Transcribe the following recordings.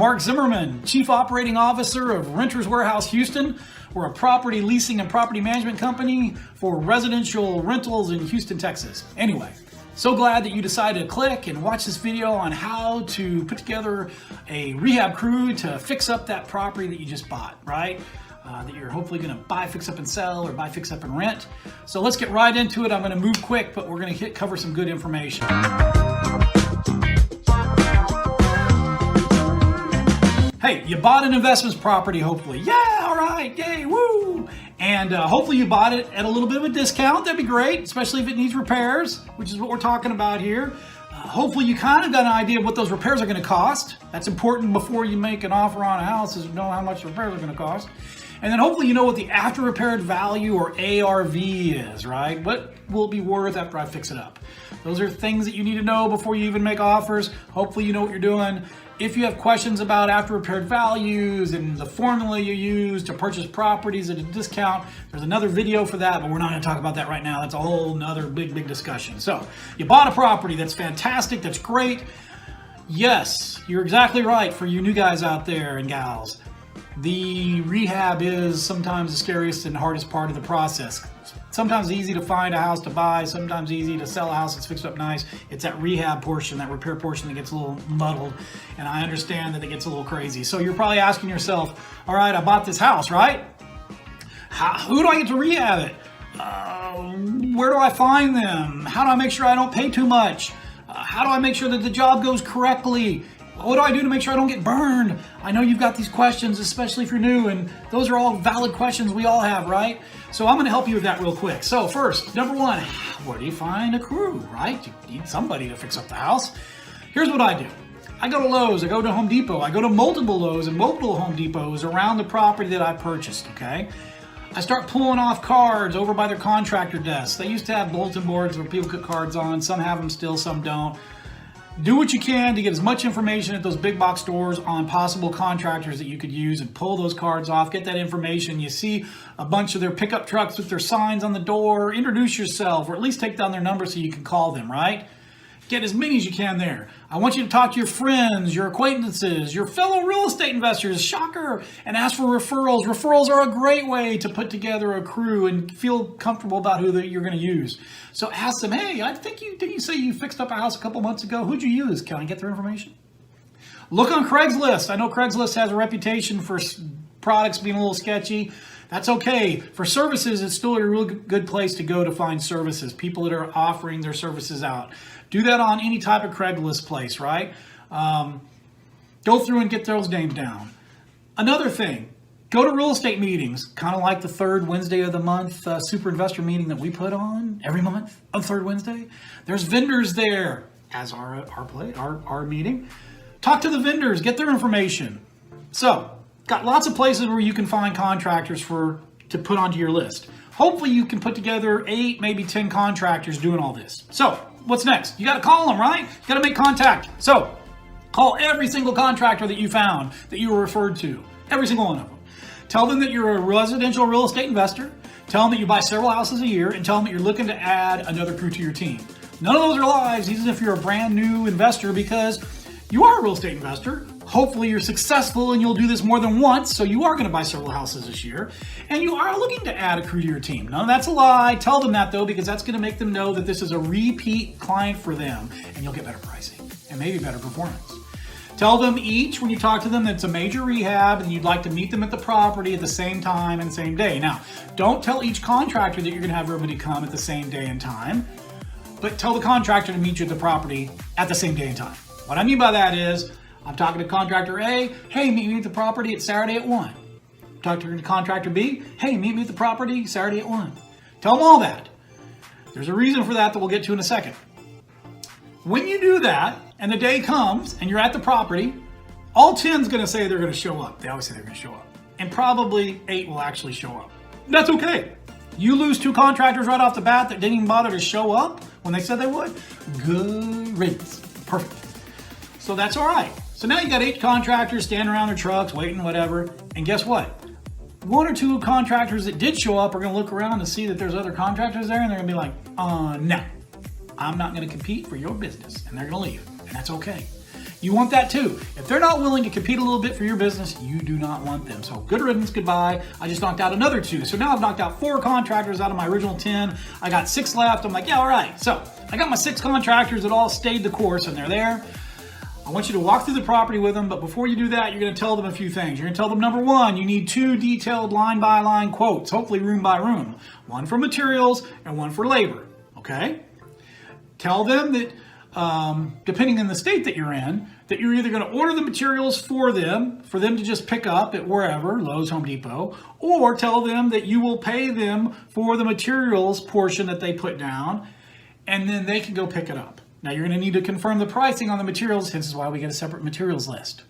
Mark Zimmerman, Chief Operating Officer of Renters Warehouse Houston. We're a property leasing and property management company for residential rentals in Houston, Texas. Anyway, so glad that you decided to click and watch this video on how to put together a rehab crew to fix up that property that you just bought, right? That you're hopefully going to buy, fix up and sell, or buy, fix up and rent. So let's get right into it. I'm going to move quick, but we're going to cover some good information. Hey, you bought an investments property, hopefully. Yeah, all right, yay, woo! And hopefully you bought it at a little bit of a discount. That'd be great, especially if it needs repairs, which is what we're talking about here. Hopefully you kind of got an idea of what those repairs are going to cost. That's important before you make an offer on a house, is to know how much repairs are going to cost. And then hopefully you know what the after repaired value, or ARV, is, right? What will it be worth after I fix it up? Those are things that you need to know before you even make offers. Hopefully you know what you're doing. If you have questions about after repaired values and the formula you use to purchase properties at a discount, there's another video for that, but we're not going to talk about that right now. That's a whole nother big discussion. So you bought a property. That's fantastic. That's great. Yes, you're exactly right. For you new guys out there and gals, the rehab is sometimes the scariest and hardest part of the process. Sometimes easy to find a house to buy, sometimes easy to sell a house that's fixed up nice. It's that rehab portion, that repair portion, that gets a little muddled, and I understand that it gets a little crazy. So you're probably asking yourself, all right, I bought this house, right? Who do I get to rehab it? Where do I find them? How do I make sure I don't pay too much? How do I make sure that the job goes correctly? What do I do to make sure I don't get burned? I know you've got these questions, especially if you're new, and those are all valid questions we all have, right? So I'm going to help you with that real quick. So first, number one, where do you find a crew, right? You need somebody to fix up the house. Here's what I do. I go to Lowe's, I go to Home Depot, I go to multiple Lowe's and multiple Home Depots around the property that I purchased, okay? I start pulling off cards over by their contractor desks. They used to have bulletin boards where people put cards on. Some have them still, some don't. Do what you can to get as much information at those big box stores on possible contractors that you could use, and pull those cards off, get that information. You see a bunch of their pickup trucks with their signs on the door, introduce yourself, or at least take down their number so you can call them, right? Get as many as you can there. I want you to talk to your friends, your acquaintances, your fellow real estate investors, shocker, and ask for referrals. Referrals are a great way to put together a crew and feel comfortable about who you're going to use. So ask them, hey, I think didn't you say you fixed up a house a couple months ago? Who'd you use? Can I get their information? Look on Craigslist. I know Craigslist has a reputation for products being a little sketchy. That's okay. For services, it's still a real good place to go to find services, people that are offering their services out. Do that on any type of Craigslist place, right? Go through and get those names down. Another thing, go to real estate meetings, kind of like the third Wednesday of the month super investor meeting that we put on every month on third Wednesday. There's vendors there, as our meeting. Talk to the vendors, get their information. So, got lots of places where you can find contractors to put onto your list. Hopefully you can put together 8, maybe 10 contractors doing all this. So, what's next? You got to call them, right? You got to make contact. So, call every single contractor that you found, that you were referred to. Every single one of them. Tell them that you're a residential real estate investor. Tell them that you buy several houses a year, and tell them that you're looking to add another crew to your team. None of those are lies, even if you're a brand new investor, because you are a real estate investor. Hopefully you're successful and you'll do this more than once, so you are going to buy several houses this year, and you are looking to add a crew to your team. None of that's a lie. Tell them that, though, because that's going to make them know that this is a repeat client for them, and you'll get better pricing and maybe better performance. Tell them each, when you talk to them, that it's a major rehab and you'd like to meet them at the property at the same time and same day. Now, don't tell each contractor that you're going to have everybody come at the same day and time, but tell the contractor to meet you at the property at the same day and time. What I mean by that is, I'm talking to Contractor A, hey, meet me at the property at Saturday at 1. Talking to Contractor B, hey, meet me at the property Saturday at 1. Tell them all that. There's a reason for that we'll get to in a second. When you do that, and the day comes, and you're at the property, all 10's going to say they're going to show up. They always say they're going to show up. And probably 8 will actually show up. That's okay. You lose 2 contractors right off the bat that didn't even bother to show up when they said they would. Good riddance. Perfect. So that's all right. So now you got 8 contractors standing around their trucks, waiting, whatever. And guess what? 1 or 2 contractors that did show up are going to look around and see that there's other contractors there, and they're going to be like, no, I'm not going to compete for your business. And they're going to leave. And that's okay. You want that too. If they're not willing to compete a little bit for your business, you do not want them. So good riddance, goodbye. I just knocked out another 2. So now I've knocked out 4 contractors out of my original 10. I got 6 left. I'm like, yeah, all right. So I got my 6 contractors that all stayed the course and they're there. I want you to walk through the property with them, but before you do that, you're going to tell them a few things. You're going to tell them, number 1, you need 2 detailed line-by-line quotes, hopefully room by room. 1 for materials and 1 for labor, okay? Tell them that, depending on the state that you're in, that you're either going to order the materials for them to just pick up at wherever, Lowe's, Home Depot, or tell them that you will pay them for the materials portion that they put down, and then they can go pick it up. Now you're going to need to confirm the pricing on the materials, hence is why we get a separate materials list.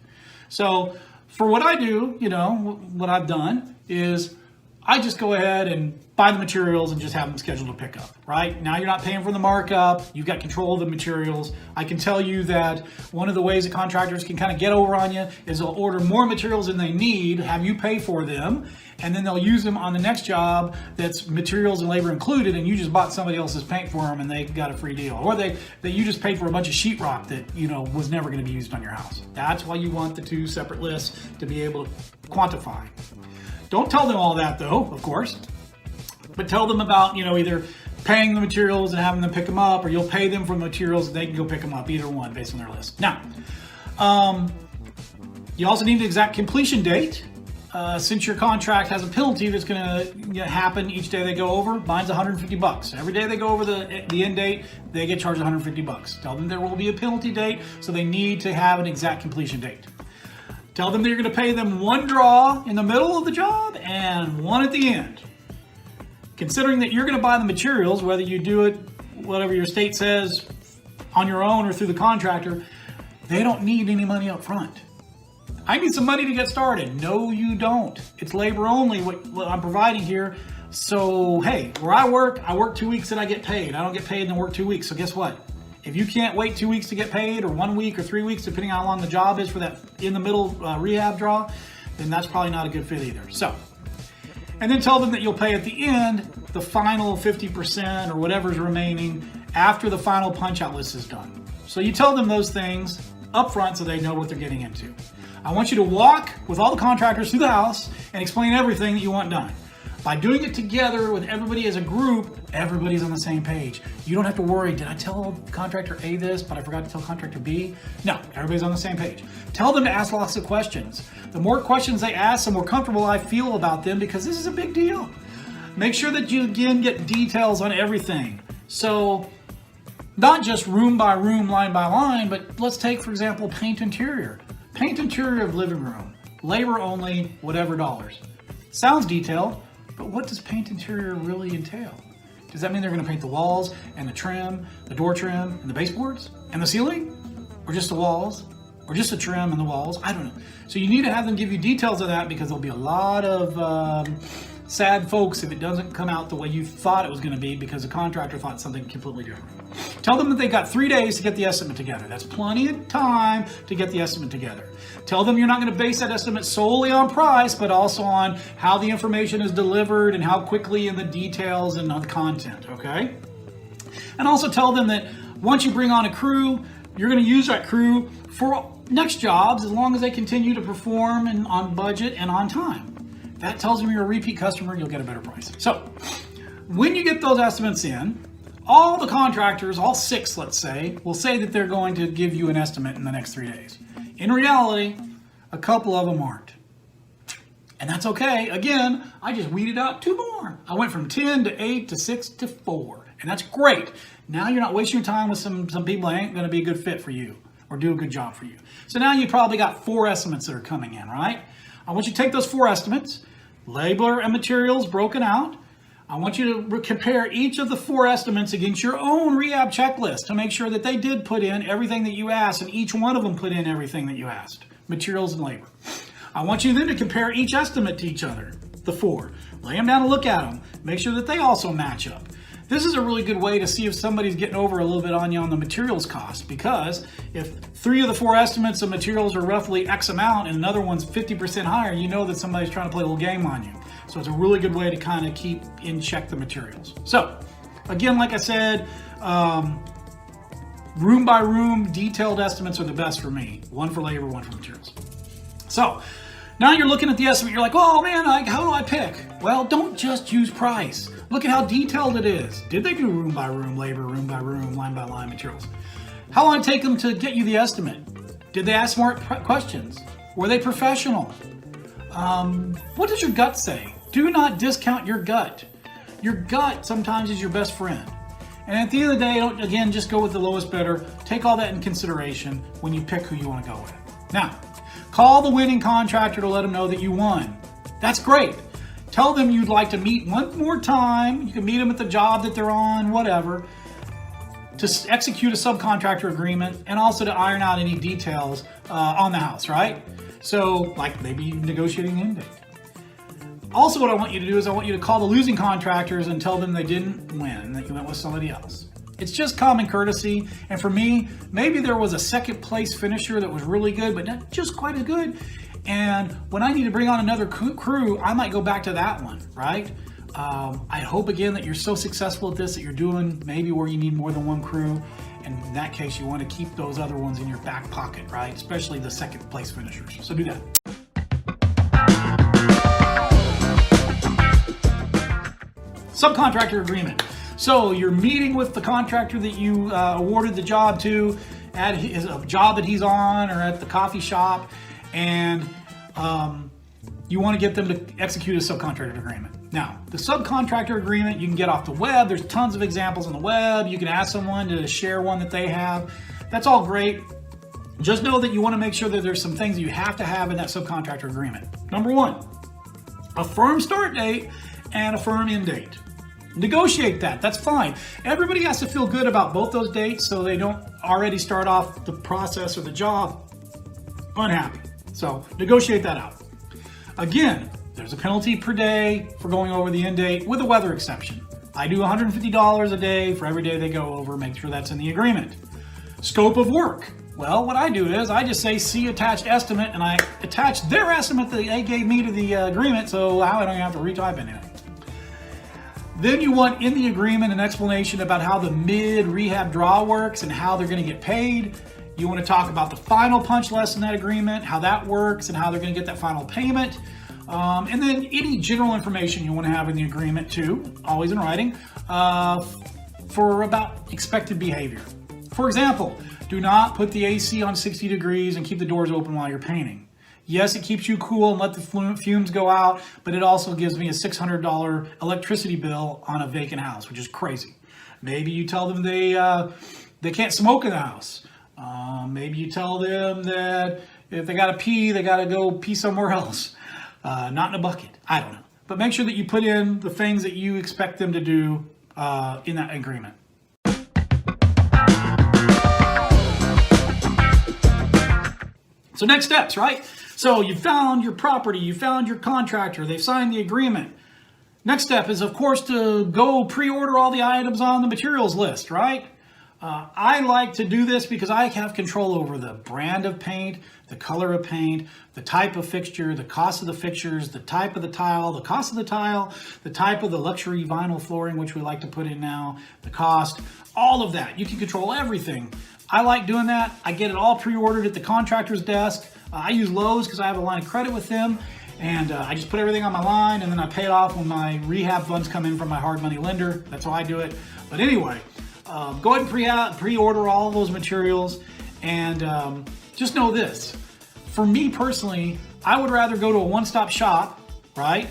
So for what I do, what I've done is I just go ahead and buy the materials and just have them scheduled to pick up, right? Now you're not paying for the markup. You've got control of the materials. I can tell you that one of the ways that contractors can kind of get over on you is they'll order more materials than they need, have you pay for them, and then they'll use them on the next job that's materials and labor included, and you just bought somebody else's paint for them and they got a free deal. Or you just paid for a bunch of sheetrock that was never going to be used on your house. That's why you want the 2 separate lists to be able to quantify. Don't tell them all that though, of course, but tell them about, either paying the materials and having them pick them up, or you'll pay them for the materials and they can go pick them up, either one based on their list. Now, you also need an exact completion date. Since your contract has a penalty that's going to happen each day they go over, mine's $150. Every day they go over the end date, they get charged $150. Tell them there will be a penalty date, so they need to have an exact completion date. Tell them that you're going to pay them 1 draw in the middle of the job and 1 at the end. Considering that you're going to buy the materials, whether you do it, whatever your state says, on your own or through the contractor, they don't need any money up front. I need some money to get started. No, you don't. It's labor only, what I'm providing here. So, hey, where I work 2 weeks and I get paid. I don't get paid and then work 2 weeks. So guess what? If you can't wait 2 weeks to get paid, or 1 week or 3 weeks, depending on how long the job is for that in the middle rehab draw, then that's probably not a good fit either. So, and then tell them that you'll pay at the end the final 50% or whatever's remaining after the final punch out list is done. So you tell them those things up front so they know what they're getting into. I want you to walk with all the contractors through the house and explain everything that you want done. By doing it together with everybody as a group, everybody's on the same page. You don't have to worry, did I tell contractor A this, but I forgot to tell contractor B? No, everybody's on the same page. Tell them to ask lots of questions. The more questions they ask, the more comfortable I feel about them, because this is a big deal. Make sure that you, again, get details on everything. So, not just room by room, line by line, but let's take, for example, paint interior. Paint interior of living room. Labor only, whatever dollars. Sounds detailed. But what does paint interior really entail? Does that mean they're going to paint the walls and the trim, the door trim, and the baseboards, and the ceiling? Or just the walls? Or just the trim and the walls? I don't know. So you need to have them give you details of that, because there'll be a lot of sad folks if it doesn't come out the way you thought it was going to be, because the contractor thought something completely different. Tell them that they got 3 days to get the estimate together. That's plenty of time to get the estimate together. Tell them you're not going to base that estimate solely on price, but also on how the information is delivered and how quickly, and the details and on the content, okay? And also tell them that once you bring on a crew, you're going to use that crew for next jobs as long as they continue to perform and on budget and on time. That tells them you're a repeat customer, you'll get a better price. So when you get those estimates in, all the contractors, all 6, let's say, will say that they're going to give you an estimate in the next 3 days. In reality, a couple of them aren't. And that's okay. Again, I just weeded out 2 more. I went from 10 to 8 to 6 to 4. And that's great. Now you're not wasting your time with some people that ain't going to be a good fit for you or do a good job for you. So now you probably got 4 estimates that are coming in, right? I want you to take those 4 estimates, labor and materials broken out. I want you to compare each of the 4 estimates against your own rehab checklist to make sure that they did put in everything that you asked, and each one of them put in everything that you asked, materials and labor. I want you then to compare each estimate to each other, the 4. Lay them down and look at them. Make sure that they also match up. This is a really good way to see if somebody's getting over a little bit on you on the materials cost, because if 3 of the 4 estimates of materials are roughly X amount and another one's 50% higher, you know that somebody's trying to play a little game on you. So it's a really good way to kind of keep in check the materials. So again, like I said, room by room detailed estimates are the best for me. One for labor, one for materials. So now you're looking at the estimate, you're like, oh man, how do I pick? Well, don't just use price. Look at how detailed it is. Did they do room by room labor, room by room, line by line materials? How long did it take them to get you the estimate? Did they ask smart questions? Were they professional? What does your gut say? Do not discount your gut. Your gut sometimes is your best friend. And at the end of the day, don't, again, just go with the lowest bidder. Take all that in consideration when you pick who you want to go with. Now, call the winning contractor to let them know that you won. That's great. Tell them you'd like to meet one more time. You can meet them at the job that they're on, whatever, to execute a subcontractor agreement and also to iron out any details on the house, right? So, like maybe negotiating an end date. Also, what I want you to do is I want you to call the losing contractors and tell them they didn't win, that you went with somebody else. It's just common courtesy. And for me, maybe there was a second place finisher that was really good, but not just quite as good. And when I need to bring on another crew, I might go back to that one, right? I hope again that you're so successful at this that you're doing maybe where you need more than one crew. And in that case, you want to keep those other ones in your back pocket, right? Especially the second place finishers. So do that. Subcontractor agreement. So you're meeting with the contractor that you awarded the job to at his job that he's on or at the coffee shop, and you want to get them to execute a subcontractor agreement. Now, the subcontractor agreement you can get off the web. There's tons of examples on the web. You can ask someone to share one that they have. That's all great. Just know that you want to make sure that there's some things you have to have in that subcontractor agreement. Number one, a firm start date and a firm end date. Negotiate that. That's fine. Everybody has to feel good about both those dates so they don't already start off the process or the job unhappy. So negotiate that out. Again, there's a penalty per day for going over the end date with a weather exception. I do $150 a day for every day they go over. Make sure that's in the agreement. Scope of work. Well, what I do is I just say see attached estimate, and I attach their estimate that they gave me to the agreement, so I don't have to retype anything. Then you want in the agreement an explanation about how the mid-rehab draw works and how they're going to get paid. You want to talk about the final punch list in that agreement, how that works, and how they're going to get that final payment. And then any general information you want to have in the agreement too, always in writing, for about expected behavior. For example, do not put the AC on 60 degrees and keep the doors open while you're painting. Yes, it keeps you cool and let the fumes go out, but it also gives me a $600 electricity bill on a vacant house, which is crazy. Maybe you tell them they can't smoke in the house. Maybe you tell them that if they got to pee, they got to go pee somewhere else, not in a bucket. I don't know. But make sure that you put in the things that you expect them to do in that agreement. So next steps, right? So you found your property, you found your contractor, they've signed the agreement. Next step is, of course, to go pre-order all the items on the materials list, right? I like to do this because I have control over the brand of paint, the color of paint, the type of fixture, the cost of the fixtures, the type of the tile, the cost of the tile, the type of the luxury vinyl flooring, which we like to put in now, the cost, all of that. You can control everything. I like doing that. I get it all pre-ordered at the contractor's desk. I use Lowe's because I have a line of credit with them, and I just put everything on my line, and then I pay it off when my rehab funds come in from my hard money lender. That's how I do it. But anyway, go ahead and pre-order all of those materials, and just know this. For me personally, I would rather go to a one-stop shop, right,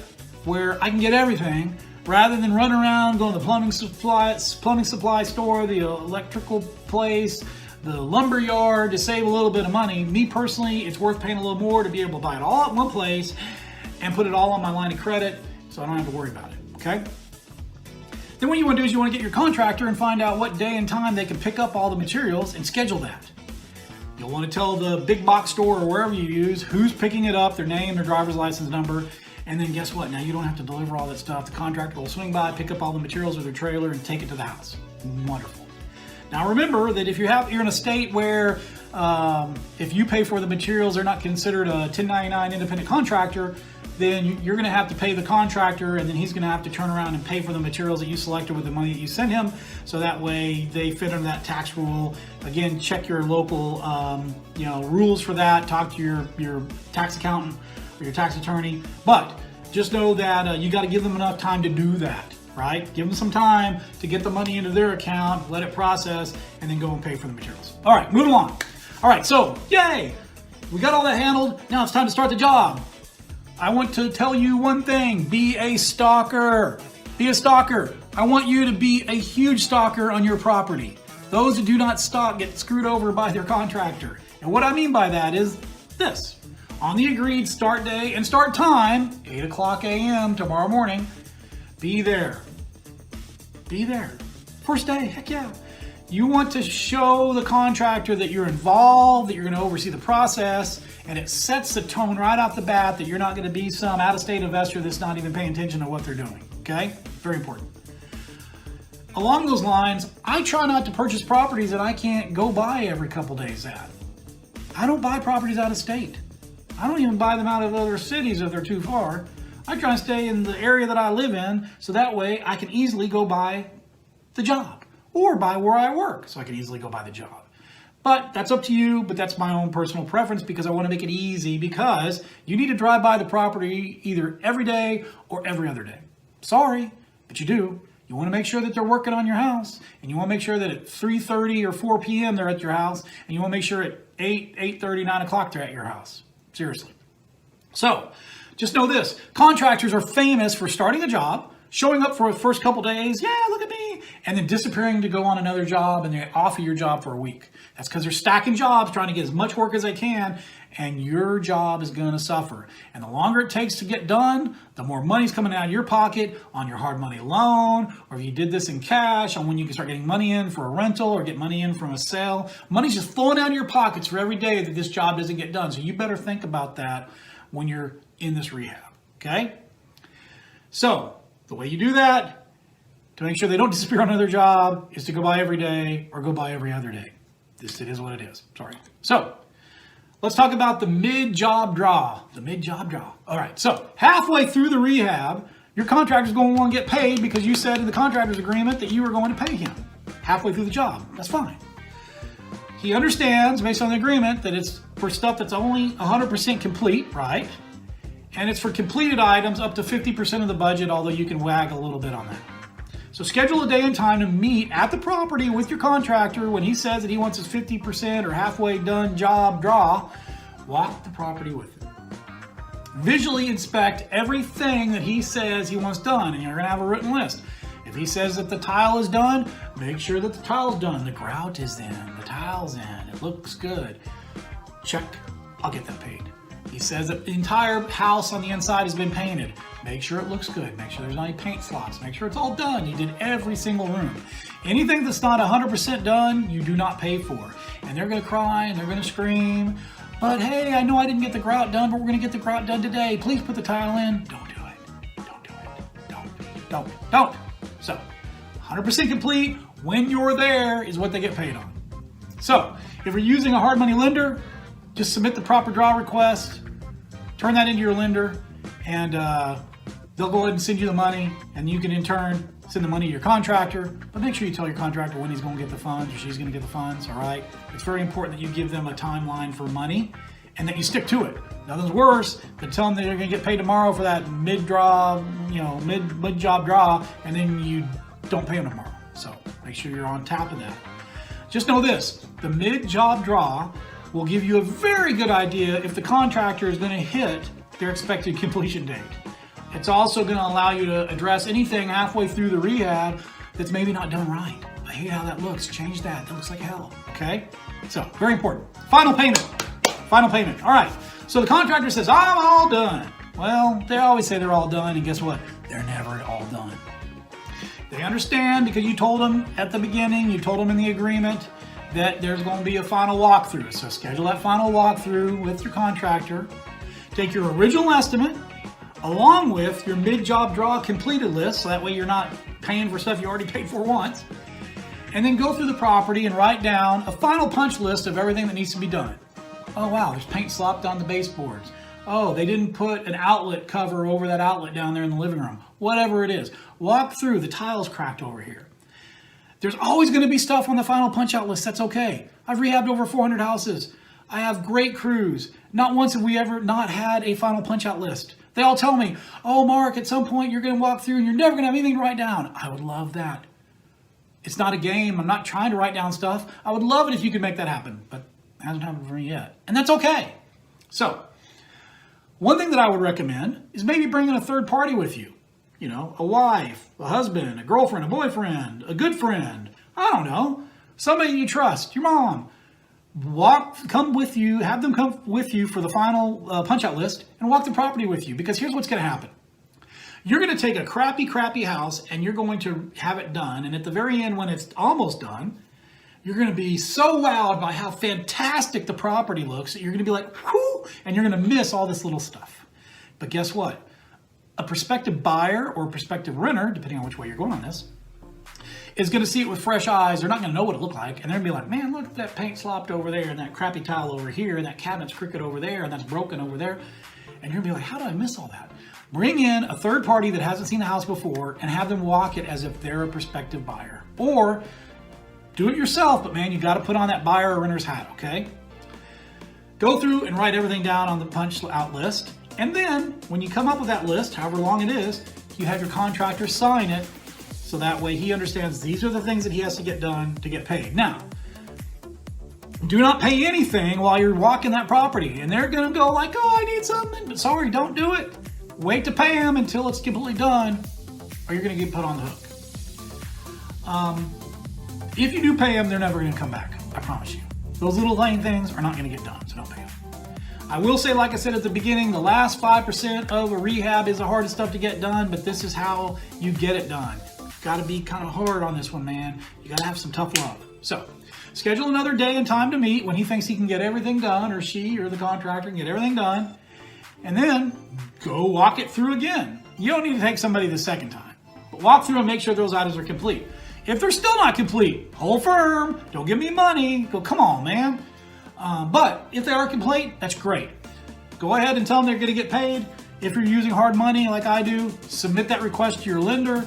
where I can get everything, rather than run around, going to the plumbing supply store, the electrical place, the lumber yard to save a little bit of money. Me personally, it's worth paying a little more to be able to buy it all at one place and put it all on my line of credit so I don't have to worry about it, okay? Then what you want to do is you want to get your contractor and find out what day and time they can pick up all the materials and schedule that. You'll want to tell the big box store or wherever you use who's picking it up, their name, their driver's license number, and then guess what? Now you don't have to deliver all that stuff. The contractor will swing by, pick up all the materials with their trailer and take it to the house. Wonderful. Now remember that if you're in a state where if you pay for the materials, they're not considered a 1099 independent contractor, then you're going to have to pay the contractor, and then he's going to have to turn around and pay for the materials that you selected with the money that you sent him, so that way they fit under that tax rule. Again, check your local rules for that. Talk to your tax accountant or your tax attorney, but just know that you got to give them enough time to do that, right? Give them some time to get the money into their account, let it process, and then go and pay for the materials. All right, moving along. All right, so yay, we got all that handled. Now it's time to start the job. I want to tell you one thing: be a stalker. Be a stalker. I want you to be a huge stalker on your property. Those who do not stalk get screwed over by their contractor. And what I mean by that is this: on the agreed start day and start time, 8 o'clock a.m. tomorrow morning, be there. Be there. First day, heck yeah. You want to show the contractor that you're involved, that you're going to oversee the process, and it sets the tone right off the bat that you're not going to be some out-of-state investor that's not even paying attention to what they're doing, okay? Very important. Along those lines, I try not to purchase properties that I can't go buy every couple days at. I don't buy properties out of state. I don't even buy them out of other cities if they're too far. I try to stay in the area that I live in, so that way I can easily go buy the job, or buy where I work, so I can easily go buy the job. But that's up to you, but that's my own personal preference, because I want to make it easy, because you need to drive by the property either every day or every other day. Sorry, but you do. You want to make sure that they're working on your house, and you want to make sure that at 3:30 or 4 p.m. they're at your house, and you want to make sure at 8, 8:30, 9 o'clock they're at your house. Seriously. So, just know this: contractors are famous for starting a job, showing up for the first couple days, yeah, look at me, and then disappearing to go on another job, and they offer your job for a week. That's because they're stacking jobs, trying to get as much work as they can, and your job is going to suffer. And the longer it takes to get done, the more money's coming out of your pocket on your hard money loan, or if you did this in cash, on when you can start getting money in for a rental or get money in from a sale. Money's just flowing out of your pockets for every day that this job doesn't get done. So you better think about that when you're in this rehab, okay? So, the way you do that, to make sure they don't disappear on another job, is to go by every day or go by every other day. It is what it is. Sorry. So, let's talk about the mid-job draw. The mid-job draw. All right. So, halfway through the rehab, your contractor's going to want to get paid because you said in the contractor's agreement that you were going to pay him halfway through the job. That's fine. He understands, based on the agreement, that it's for stuff that's only 100% complete, right? And it's for completed items up to 50% of the budget, although you can wag a little bit on that. So schedule a day and time to meet at the property with your contractor. When he says that he wants his 50% or halfway done job draw, walk the property with him. Visually inspect everything that he says he wants done, and you're going to have a written list. If he says that the tile is done, make sure that the tile's done. The grout is in, the tile's in, it looks good. Check, I'll get that paid. He says that the entire house on the inside has been painted. Make sure it looks good. Make sure there's not any paint slots. Make sure it's all done. You did every single room. Anything that's not 100% done, you do not pay for. And they're going to cry and they're going to scream. But hey, I know I didn't get the grout done, but we're going to get the grout done today. Please put the tile in. Don't do it. Don't do it. Don't. So, 100% complete when you're there is what they get paid on. So, if you're using a hard money lender, just submit the proper draw request, turn that into your lender, and they'll go ahead and send you the money, and you can in turn send the money to your contractor. But make sure you tell your contractor when he's going to get the funds or she's going to get the funds, all right? It's very important that you give them a timeline for money and that you stick to it. Nothing's worse than telling them they're going to get paid tomorrow for that mid-draw, mid-job draw, and then you don't pay them tomorrow. So make sure you're on top of that. Just know this: the mid-job draw will give you a very good idea if the contractor is going to hit their expected completion date. It's also going to allow you to address anything halfway through the rehab that's maybe not done right. I hate how that looks. Change that. That looks like hell. Okay? So, very important. Final payment. Final payment. All right. So the contractor says, I'm all done. Well, they always say they're all done, and guess what? They're never all done. They understand because you told them at the beginning, you told them in the agreement, that there's going to be a final walkthrough. So schedule that final walkthrough with your contractor. Take your original estimate along with your mid-job draw completed list, so that way you're not paying for stuff you already paid for once. And then go through the property and write down a final punch list of everything that needs to be done. Oh wow, there's paint slopped on the baseboards. Oh, they didn't put an outlet cover over that outlet down there in the living room. Whatever it is. Walk through, the tile's cracked over here. There's always going to be stuff on the final punch out list. That's okay. I've rehabbed over 400 houses. I have great crews. Not once have we ever not had a final punch out list. They all tell me, oh Mark, at some point you're going to walk through and you're never going to have anything to write down. I would love that. It's not a game. I'm not trying to write down stuff. I would love it if you could make that happen, but it hasn't happened for me yet. And that's okay. So, one thing that I would recommend is maybe bringing a third party with you. You know, a wife, a husband, a girlfriend, a boyfriend, a good friend. I don't know. Somebody you trust, your mom. Come with you, have them come with you for the final punch out list and walk the property with you, because here's what's going to happen. You're going to take a crappy house and you're going to have it done. And at the very end, when it's almost done, you're going to be so wowed by how fantastic the property looks that you're going to be like, whoo, and you're going to miss all this little stuff. But guess what? A prospective buyer or a prospective renter, depending on which way you're going on this, is going to see it with fresh eyes. They're not going to know what it looked like. And they're going to be like, man, look at that paint slopped over there and that crappy tile over here and that cabinet's crooked over there and that's broken over there. And you're going to be like, how did I miss all that? Bring in a third party that hasn't seen the house before and have them walk it as if they're a prospective buyer. Or do it yourself, but man, you got to put on that buyer or renter's hat, okay? Go through and write everything down on the punch out list. And then when you come up with that list, however long it is, you have your contractor sign it so that way he understands these are the things that he has to get done to get paid. Now, do not pay anything while you're walking that property. And they're going to go like, oh, I need something. But sorry, don't do it. Wait to pay them until it's completely done, or you're going to get put on the hook. If you do pay them, they're never going to come back. I promise you. Those little lane things are not going to get done, so don't pay them. I will say, like I said at the beginning, the last 5% of a rehab is the hardest stuff to get done, but this is how you get it done. Got to be kind of hard on this one, man. You got to have some tough love. So, schedule another day and time to meet when he thinks he can get everything done, or she or the contractor can get everything done, and then go walk it through again. You don't need to take somebody the second time, but walk through and make sure those items are complete. If they're still not complete, hold firm. Don't give me money. Go, come on, man. But if they are complete, that's great. Go ahead and tell them they're going to get paid. If you're using hard money like I do, submit that request to your lender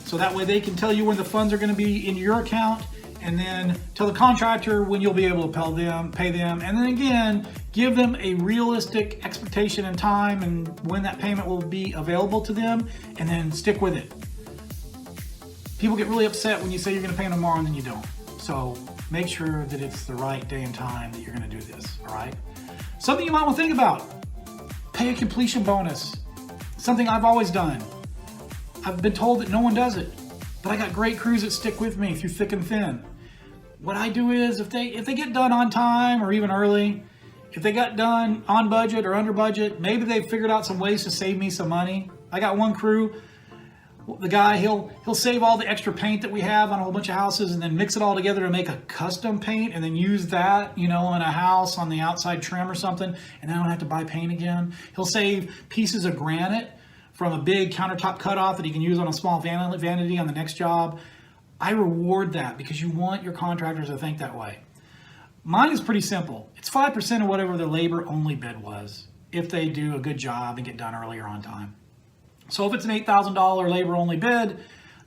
so that way they can tell you when the funds are going to be in your account, and then tell the contractor when you'll be able to pay them. And then again, give them a realistic expectation and time and when that payment will be available to them, and then stick with it. People get really upset when you say you're going to pay them tomorrow and then you don't. So make sure that it's the right day and time that you're going to do this, all right? Something you might want to think about, pay a completion bonus. Something I've always done. I've been told that no one does it, but I got great crews that stick with me through thick and thin. What I do is if they get done on time or even early, if they got done on budget or under budget, maybe they've figured out some ways to save me some money. I got one crew, the guy, he'll save all the extra paint that we have on a whole bunch of houses and then mix it all together to make a custom paint and then use that, you know, in a house on the outside trim or something, and then I don't have to buy paint again. He'll save pieces of granite from a big countertop cutoff that he can use on a small vanity on the next job. I reward that because you want your contractors to think that way. Mine is pretty simple. It's 5% of whatever their labor only bid was if they do a good job and get done earlier on time. So if it's an $8,000 labor only bid,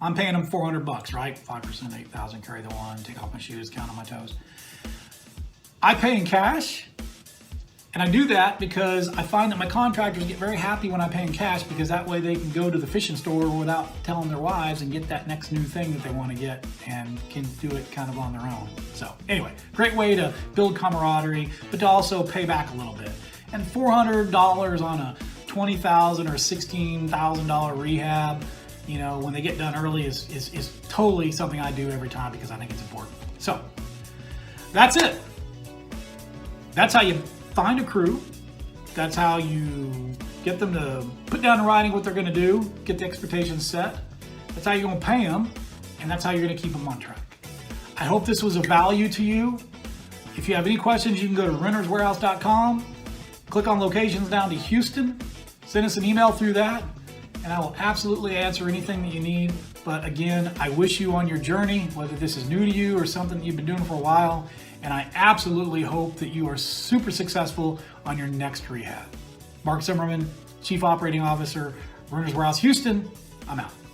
I'm paying them $400, right? 5%, 8,000, carry the one, take off my shoes, count on my toes. I pay in cash, and I do that because I find that my contractors get very happy when I pay in cash, because that way they can go to the fishing store without telling their wives and get that next new thing that they want to get and can do it kind of on their own. So anyway, great way to build camaraderie, but to also pay back a little bit. And $400 on a $20,000 or $16,000 rehab, you know, when they get done early is totally something I do every time because I think it's important. So that's it. That's how you find a crew. That's how you get them to put down in writing what they're going to do, get the expectations set. That's how you're going to pay them, and that's how you're going to keep them on track. I hope this was of value to you. If you have any questions, you can go to renterswarehouse.com, click on locations down to Houston, send us an email through that, and I will absolutely answer anything that you need. But again, I wish you on your journey, whether this is new to you or something that you've been doing for a while, and I absolutely hope that you are super successful on your next rehab. Mark Zimmerman, Chief Operating Officer, Runners Warehouse, Houston. I'm out.